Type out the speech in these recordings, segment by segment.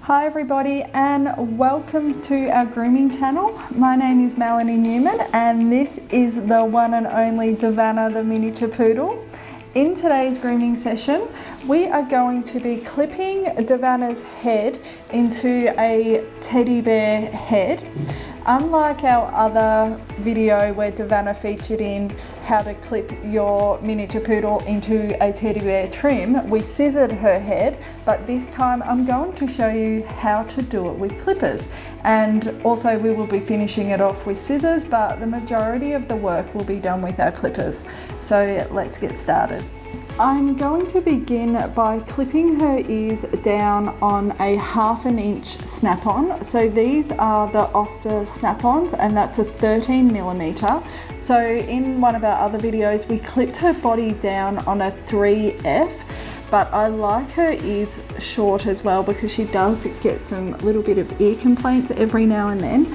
Hi everybody and welcome to our grooming channel. My name is Melanie Newman and this is the one and only Davana the miniature poodle. In today's grooming session we are going to be clipping Davana's head into a teddy bear head. Unlike our other video where Davana featured in how to clip your miniature poodle into a teddy bear trim, we scissored her head, but this time I'm going to show you how to do it with clippers. And also we will be finishing it off with scissors, but the majority of the work will be done with our clippers. So let's get started. I'm going to begin by clipping her ears down on a 1/2 inch snap-on. So these are the Oster snap-ons and that's a 13mm. So in one of our other videos we clipped her body down on a 3F, but I like her ears short as well because she does get some little bit of ear complaints every now and then.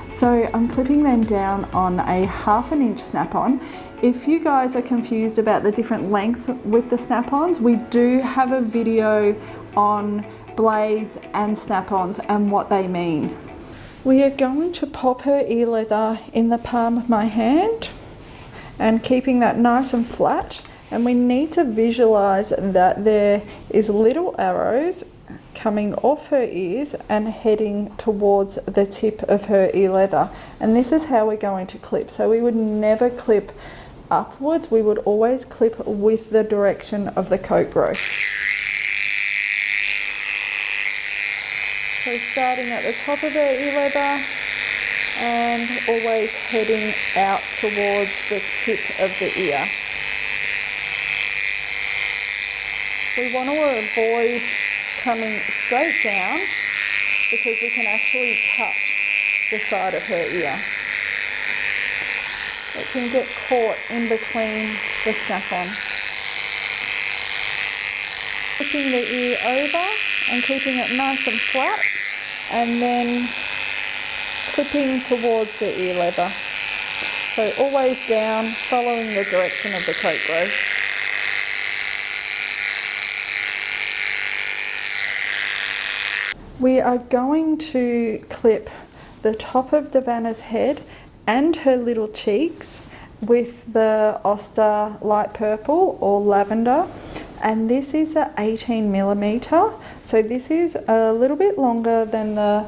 So I'm clipping them down on a 1/2 inch snap-on. If you guys are confused about the different lengths with the snap-ons, we do have a video on blades and snap-ons and what they mean. We are going to pop her ear leather in the palm of my hand and keeping that nice and flat, and we need to visualize that there is little arrows coming off her ears and heading towards the tip of her ear leather, and this is how we're going to clip. So we would never clip upwards, we would always clip with the direction of the coat growth. So starting at the top of her ear leather and always heading out towards the tip of the ear. We want to avoid coming straight down because we can actually cut the side of her ear. It can get caught in between the snap-on. Flipping the ear over and keeping it nice and flat, and then clipping towards the ear leather. So always down, following the direction of the coat growth. We are going to clip the top of Davana's head and her little cheeks with the Oster light purple or lavender, and this is a 18mm, so this is a little bit longer than the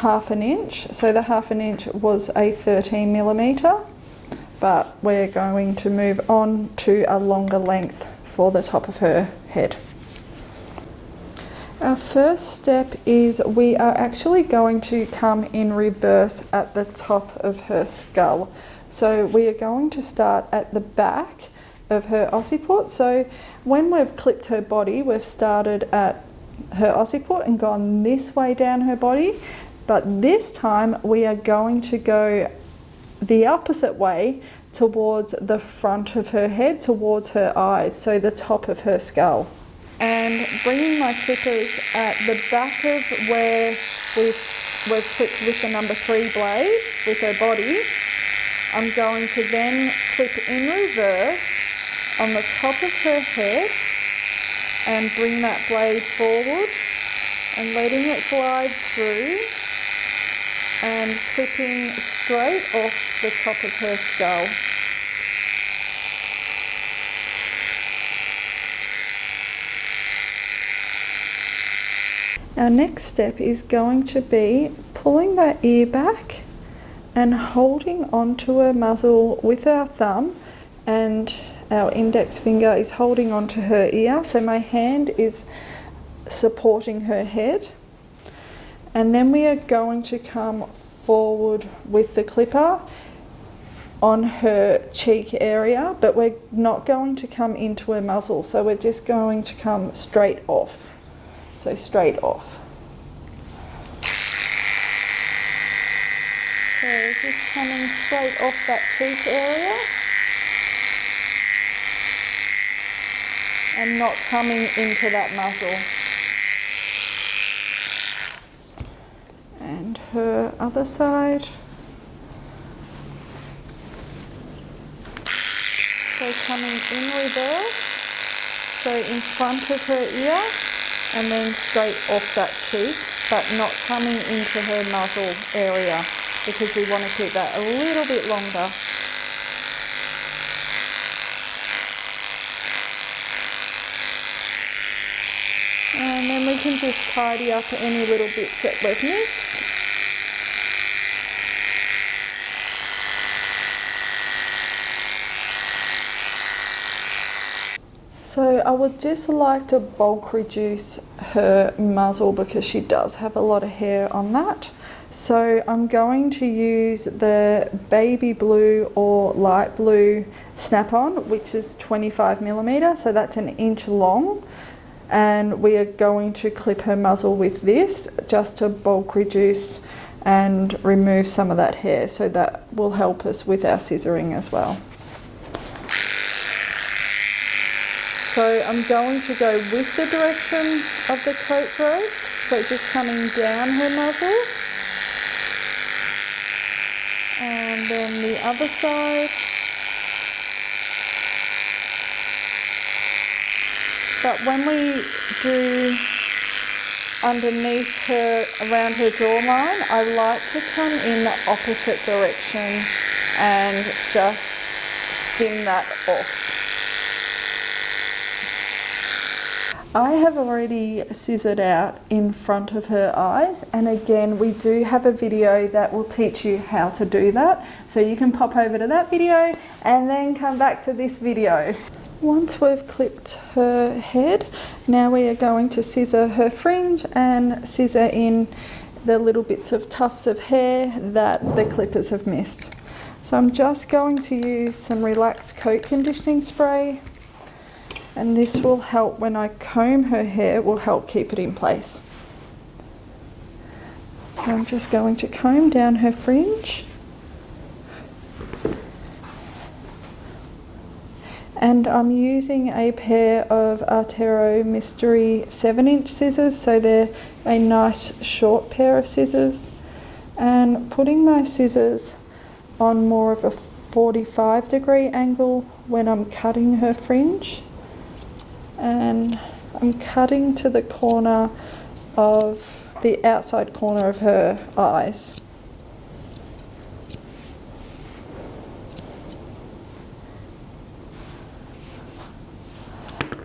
1/2 inch. So the 1/2 inch was a 13mm, but we're going to move on to a longer length for the top of her head. Our first step is we are actually going to come in reverse at the top of her skull. So we are going to start at the back of her occiput. So when we've clipped her body, we've started at her occiput and gone this way down her body, but this time we are going to go the opposite way towards the front of her head, towards her eyes, so the top of her skull. And bringing my clippers at the back of where we've clipped with the number 3 blade with her body, I'm going to then clip in reverse on the top of her head and bring that blade forward and letting it glide through and clipping straight off the top of her skull. Our next step is going to be pulling that ear back and holding onto her muzzle with our thumb, and our index finger is holding onto her ear, so my hand is supporting her head, and then we are going to come forward with the clipper on her cheek area, but we're not going to come into her muzzle, so we're just going to come straight off. So straight off. So just coming straight off that cheek area and not coming into that muzzle. And her other side. So coming in reverse, so in front of her ear, and then straight off that cheek. but not coming into her muzzle area, because we want to keep that a little bit longer. And then we can just tidy up any little bits that we've missed. So I would just like to bulk reduce her muzzle because she does have a lot of hair on that. So I'm going to use the baby blue or light blue snap-on, which is 25mm, so that's 1 inch long. And we are going to clip her muzzle with this just to bulk reduce and remove some of that hair, so that will help us with our scissoring as well. So I'm going to go with the direction of the coat growth, so just coming down her muzzle. And then the other side. But when we do underneath her, around her jawline, I like to come in the opposite direction and just skim that off. I have already scissored out in front of her eyes, and again we do have a video that will teach you how to do that, so you can pop over to that video and then come back to this video. Once we've clipped her head, now we are going to scissor her fringe and scissor in the little bits of tufts of hair that the clippers have missed. So I'm just going to use some Relax coat conditioning spray, and this will help when I comb her hair, will help keep it in place. So I'm just going to comb down her fringe. And I'm using a pair of Artero Mystery 7-inch scissors, so they're a nice short pair of scissors. And putting my scissors on more of a 45-degree angle when I'm cutting her fringe. And I'm cutting to the corner of the outside corner of her eyes.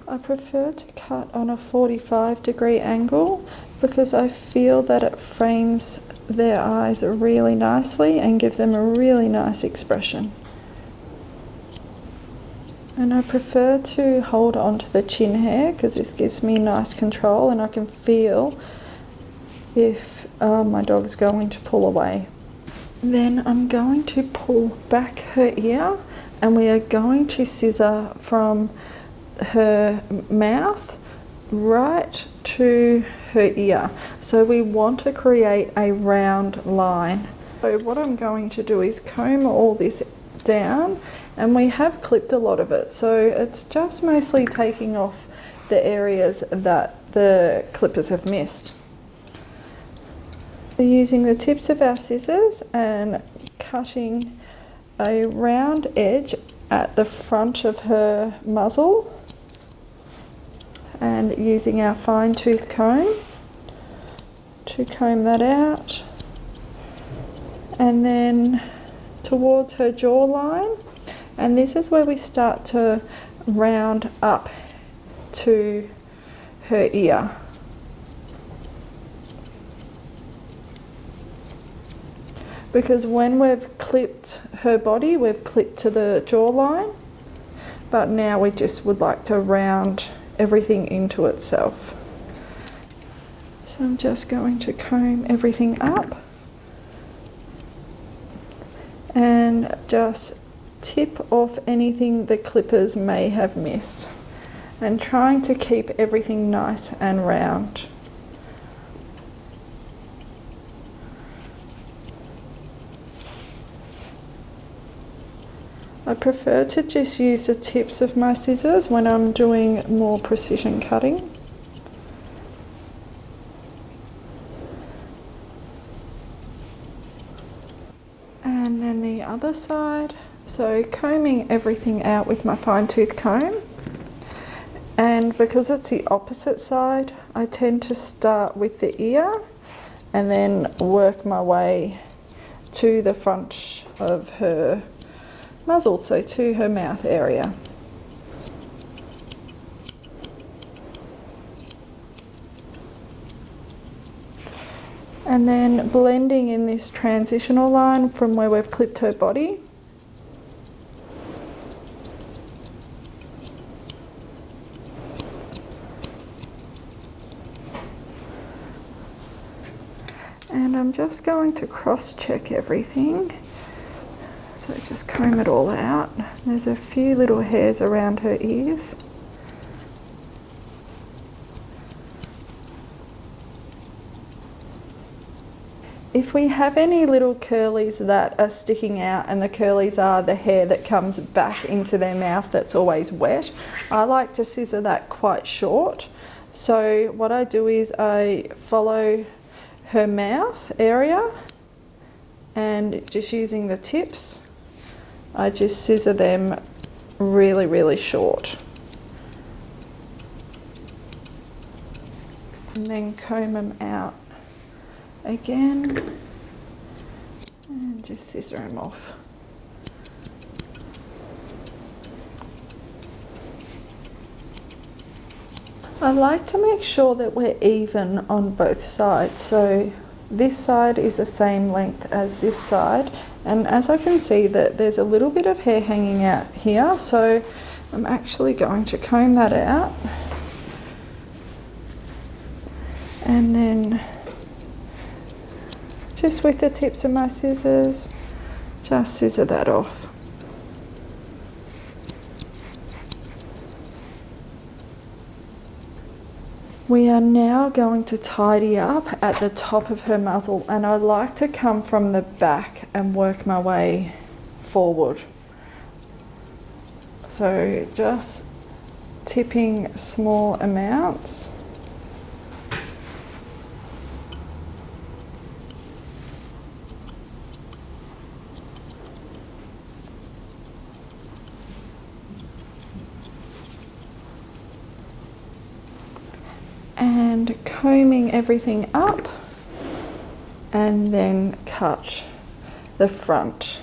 I prefer to cut on a 45-degree angle because I feel that it frames their eyes really nicely and gives them a really nice expression. And I prefer to hold on to the chin hair because this gives me nice control, and I can feel if my dog's going to pull away. Then I'm going to pull back her ear, and we are going to scissor from her mouth right to her ear. So we want to create a round line. So what I'm going to do is comb all this down, and we have clipped a lot of it, so it's just mostly taking off the areas that the clippers have missed. So using the tips of our scissors and cutting a round edge at the front of her muzzle, and using our fine tooth comb to comb that out, and then towards her jawline, and this is where we start to round up to her ear. Because when we've clipped her body, we've clipped to the jawline, but now we just would like to round everything into itself. So I'm just going to comb everything up and just tip off anything the clippers may have missed, and trying to keep everything nice and round. I prefer to just use the tips of my scissors when I'm doing more precision cutting. And then the other side. So combing everything out with my fine tooth comb, and because it's the opposite side, I tend to start with the ear and then work my way to the front of her muzzle, so to her mouth area. And then blending in this transitional line from where we've clipped her body. And I'm just going to cross-check everything. So just comb it all out. There's a few little hairs around her ears. If we have any little curlies that are sticking out, and the curlies are the hair that comes back into their mouth that's always wet, I like to scissor that quite short. So what I do is I follow her mouth area, and just using the tips, I just scissor them really, really short. And then comb them out again and just scissor them off. I like to make sure that we're even on both sides, so this side is the same length as this side, and as I can see that there's a little bit of hair hanging out here, so I'm actually going to comb that out and then just with the tips of my scissors, just scissor that off. We are now going to tidy up at the top of her muzzle, and I like to come from the back and work my way forward. So just tipping small amounts. And combing everything up, and then cut the front.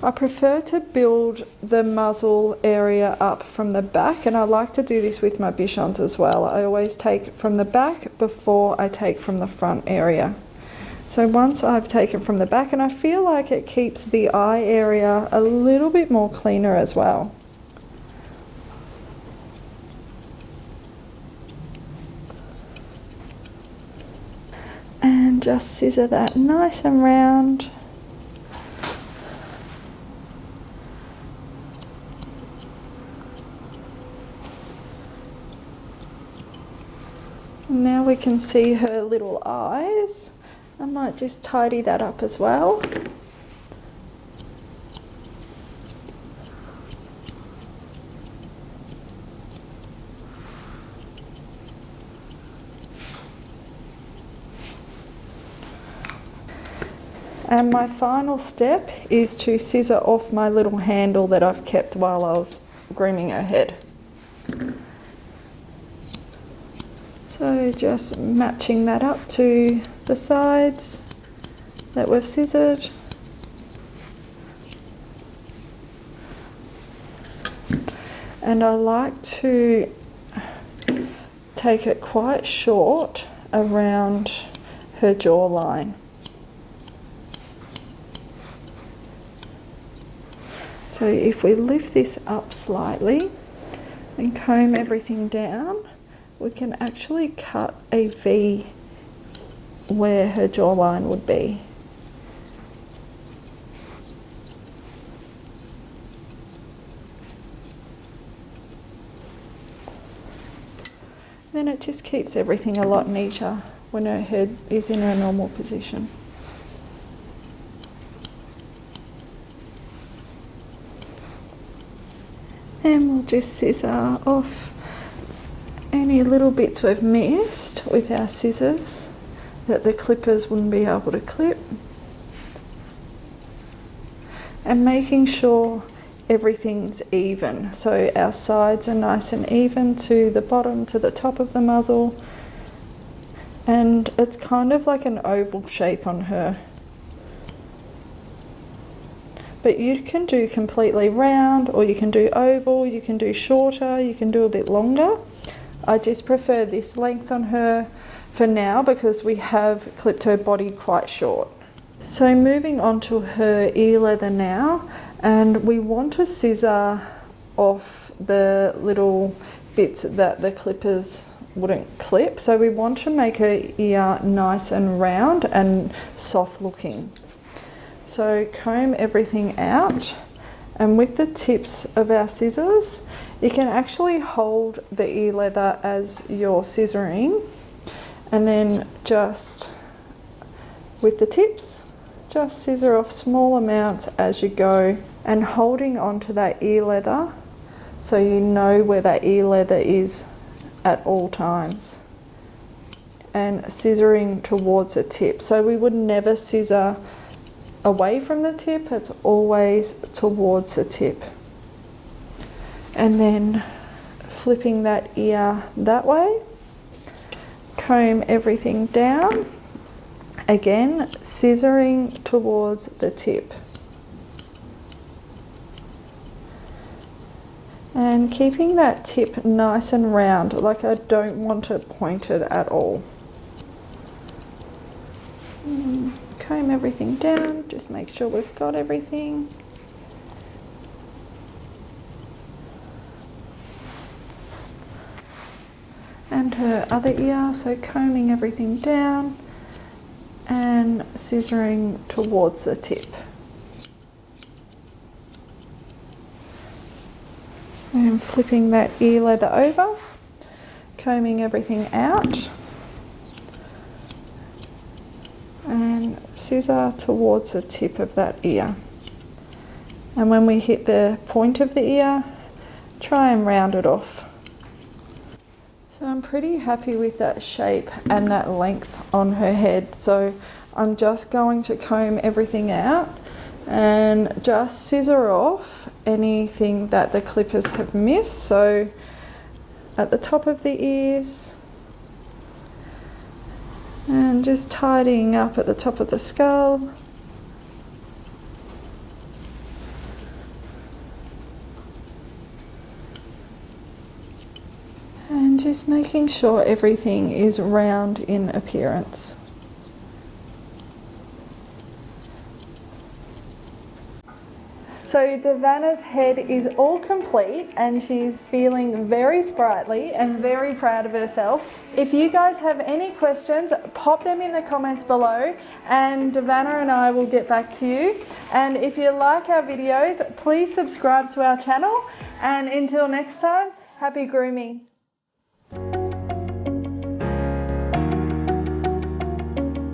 I prefer to build the muzzle area up from the back, and I like to do this with my bichons as well. I always take from the back before I take from the front area. So once I've taken from the back, and I feel like it keeps the eye area a little bit more cleaner as well. And just scissor that nice and round. Now we can see her little eyes. I might just tidy that up as well. And my final step is to scissor off my little handle that I've kept while I was grooming her head. So just matching that up to the sides that we've scissored. And I like to take it quite short around her jawline. So if we lift this up slightly and comb everything down, we can actually cut a V where her jawline would be. Then it just keeps everything a lot neater when her head is in her normal position. And we'll just scissor off any little bits we've missed with our scissors that the clippers wouldn't be able to clip. And making sure everything's even. So our sides are nice and even to the bottom, to the top of the muzzle. And it's kind of like an oval shape on her. But you can do completely round, or you can do oval, you can do shorter, you can do a bit longer. I just prefer this length on her for now because we have clipped her body quite short. So moving on to her ear leather now, and we want to scissor off the little bits that the clippers wouldn't clip. So we want to make her ear nice and round and soft looking. So comb everything out, and with the tips of our scissors, you can actually hold the ear leather as you're scissoring, and then just with the tips, just scissor off small amounts as you go, and holding onto that ear leather so you know where that ear leather is at all times, and scissoring towards the tip. So we would never scissor away from the tip, it's always towards the tip. And then flipping that ear that way, comb everything down, again scissoring towards the tip, and keeping that tip nice and round. Like, I don't want it pointed at all. Comb everything down, just make sure we've got everything. And her other ear, so combing everything down and scissoring towards the tip. And flipping that ear leather over, combing everything out, and scissor towards the tip of that ear. And when we hit the point of the ear, try and round it off. So I'm pretty happy with that shape and that length on her head. So I'm just going to comb everything out and just scissor off anything that the clippers have missed. So at the top of the ears, and just tidying up at the top of the skull. And just making sure everything is round in appearance. So Davana's head is all complete, and she's feeling very sprightly and very proud of herself. If you guys have any questions, pop them in the comments below, and Davana and I will get back to you. And if you like our videos, please subscribe to our channel, and until next time, happy grooming.